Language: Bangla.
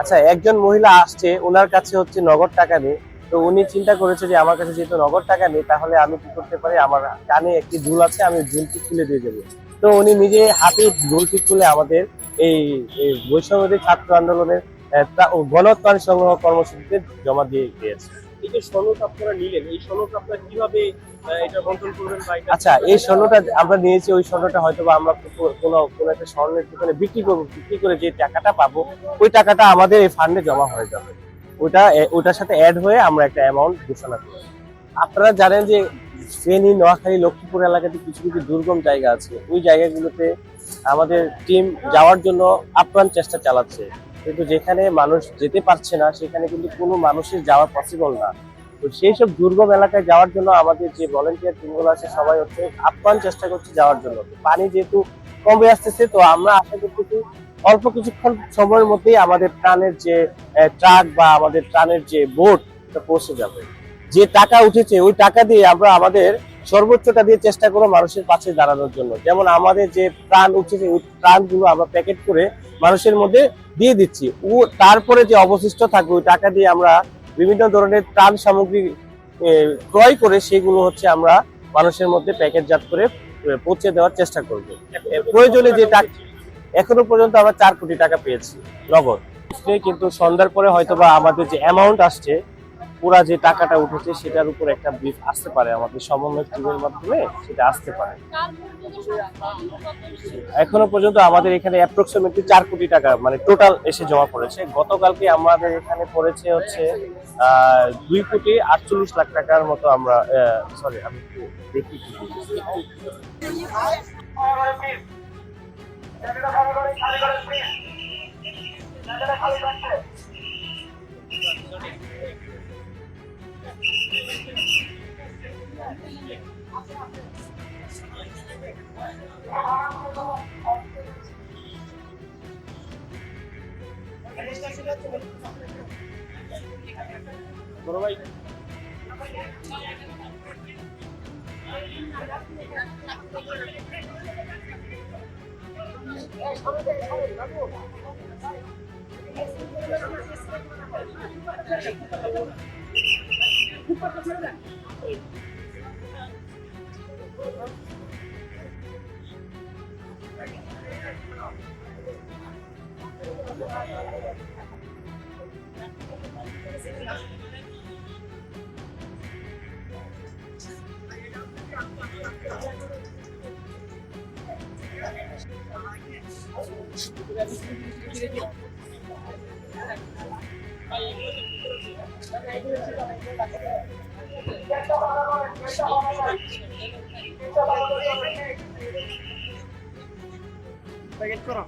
আচ্ছা, একজন মহিলা আসছে, ওনার কাছে হচ্ছে নগদ টাকা নেই। তো উনি চিন্তা করেছে যে আমার কাছে যেহেতু নগদ টাকা নেই, তাহলে আমি কি করতে পারি, আমার কানে একটি দুল আছে, আমি দুলটি খুলে দিয়ে দেবো। তো উনি নিজে হাতে দুলটি খুলে আমাদের এই এই বৈষম্যবিরোধী ছাত্র আন্দোলনের গণত্রাণ সংগ্রহ কর্মসূচিতে জমা দিয়ে দিয়েছে। এই যে সনদ আপনারা নিলেন, এই সনদ আপনারা কিভাবে এটা বন্টন করবেন বা এটা আচ্ছা, এই স্বর্ণটা আমরা নিয়েছি, ওই স্বর্ণটা হয়তো বা আমরা কোনো কোনো একটা স্বর্ণের দোকানে বিক্রি করবো, বিক্রি করে যে টাকাটা পাবো, ওই টাকাটা আমাদের এই ফান্ডে জমা হয়ে যাবে। ওটার সাথে অ্যাড হয়ে আমরা একটা অ্যামাউন্ট ঘোষণা করব। আপনারা জানেন যে ফেনী, নোয়াখালী, লক্ষ্মীপুর এলাকাতে কিছু কিছু দুর্গম জায়গা আছে, ওই জায়গাগুলোতে আমাদের টিম যাওয়ার জন্য আপ্রাণ চেষ্টা চালাচ্ছে, কিন্তু যেখানে মানুষ যেতে পারছে না, সেখানে কিন্তু কোনো মানুষের যাওয়া পসিবল না। তো সেই সব দুর্গম এলাকায় যাওয়ার জন্য আমাদের যে ভলেন্টিয়ার টিমগুলো আছে, সবাই হচ্ছে আপ্রাণ চেষ্টা করছে যাওয়ার জন্য। তো পানি যেহেতু কমে আসতেছে, তো আমরা আশা করতেছি অল্প কিছুক্ষণ সময়ের মধ্যেই আমাদের ত্রাণের যে ট্রাক বা আমাদের ত্রাণের যে বোট পৌঁছে যাবে। যে টাকা উঠেছে, ওই টাকা দিয়ে আমরা আমাদের সর্বোচ্চটা দিয়ে চেষ্টা করবো মানুষের পাশে দাঁড়ানোর জন্য। যেমন আমাদের যে ত্রাণ উঠেছে, ওই ত্রাণগুলো আমরা প্যাকেট করে মানুষের মধ্যে দিয়ে দিচ্ছি। তারপরে যে অবশিষ্ট থাকবে, ওই টাকা দিয়ে আমরা বিভিন্ন ধরনের ত্রাণ সামগ্রী ক্রয় করে সেগুলো হচ্ছে আমরা মানুষের মধ্যে প্যাকেটজাত করে পৌঁছে দেওয়ার চেষ্টা করব। প্রয়োজনে যে টাকা, এখনো পর্যন্ত আমরা 4 কোটি টাকা পেয়েছি নগদ। কিন্তু সন্ধ্যার পরে হয়তোবা আমাদের যে অ্যামাউন্ট আসছে, পুরা যে টাকাটা উঠেছে, সেটার উপর একটা ব্রিফ আসতে পারে আমাদের সমন্বয় টিমের মাধ্যমে, সেটা আসতে পারে। এখনো পর্যন্ত আমাদের এখানে অ্যাপ্রক্সিমেটলি 4 কোটি টাকা মানে টোটাল এসে জমা পড়েছে। গতকালকে আমাদের এখানে পড়েছে হচ্ছে 2,48,00,000 টাকার মতো। আমরা সরি, আমি একটু দেখি কি বড় ভাই প্যাকেট করো।